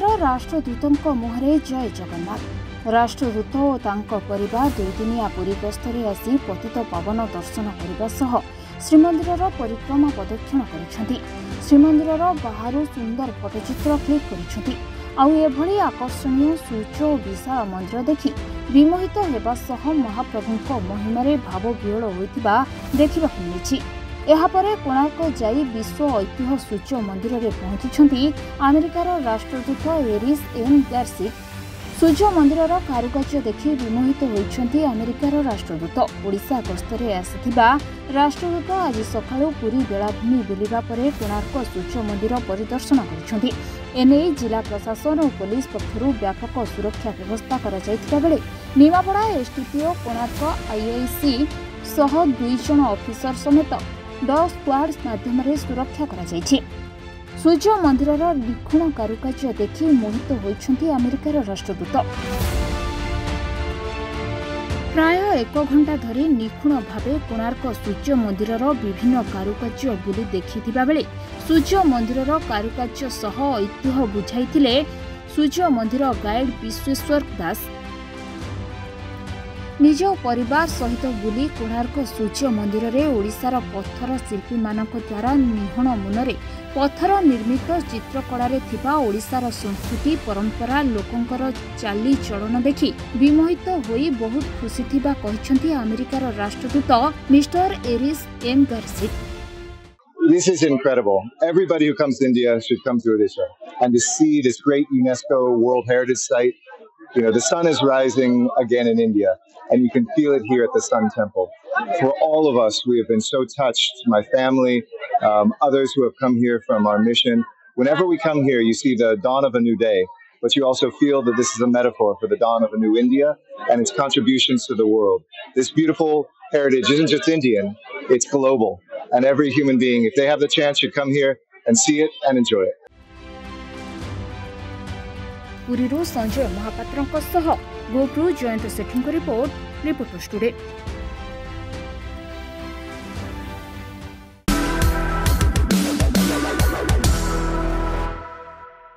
ओडिशार राष्ट्रदूतଙ୍କ मुहरे जय जगन्नाथ। राष्ट्रदूत और तांको परिवार दुईदिनिया पुरी गस्तरे आसी पतित पावन दर्शन करने सह श्रीमंदिर परिक्रमा प्रदक्षिण कर श्रीमंदिर बाहर सुंदर फटोचित्र क्लिक कर आकर्षणीय सूच और विशाल मंदिर देखि विमोहित होगा सह महाप्रभु महिमार भाव विहल होता देखा मिली। यापर कोणार्क जाई विश्व ऐतिह्य सूर्य मंदिर में पहुंची अमेरिकार राष्ट्रदूत एरिस एम गार्सिक। सूर्य मंदिर कारुकार्य देखि विमोहित होती अमेरिकार राष्ट्रदूत। ओडिशा गस्तरे आसिथिबा राष्ट्रदूत आज सकाळु पुरी बेलाभूमि बुलिबा परे कोणार्क सूर्य मंदिर परिदर्शन करिसेंति। एने जिला प्रशासन और पुलिस पक्षरु व्यापक सुरक्षा व्यवस्था करा जायथिबा बेले निमापड़ा एसटीपीओ कोणार्क आईआईसी सह 2 जण ऑफिसर समेत 10 स्क्वाड्स माध्यम सुरक्षा करा जायछि। सूर्य मंदिर निखुण कारुकार्य देखि मोहित होइछन्ति अमेरिकार राष्ट्रदूत। प्राय 1 घंटा धरी निखुण भावे कोणार्क सूर्य मंदिर विभिन्न कारुकार्य बुली देखिथिबा बेले सूर्य मंदिर कारुकार्य सह ऐतिह्य बुझाइथिले सूर्य मंदिर गाइड विश्वेश्वर दास। निज परिवार सहित बुली कोणार्क सूर्य मंदिर रे ओडिशार पत्थर शिल्पी मानक द्वारा निहण मुनरे पत्थर निर्मित चित्रकला थिबा ओडिशार संस्कृति परंपरा लोकंकर चाली चलन देखि विमोहित होई बहुत खुशी थिबा कहिसंती अमेरिकार राष्ट्रदूत mister Eric M Garcetti. This is incredible. Everybody who comes to India should come to Odisha and to see this great UNESCO World Heritage Site. You know, the sun is rising again in India, and you can feel it here at the Sun Temple. For all of us, we have been so touched, my family, others who have come here from our mission. Whenever we come here, you see the dawn of a new day, but you also feel that this is a metaphor for the dawn of a new India and its contributions to the world. This beautiful heritage isn't just Indian, it's global. And every human being, if they have the chance, should come here and see it and enjoy it. पुरीरू संजय महापात्रଙ୍କ सह गोप्रू जयंत सेठीଙ୍କ report reporters today.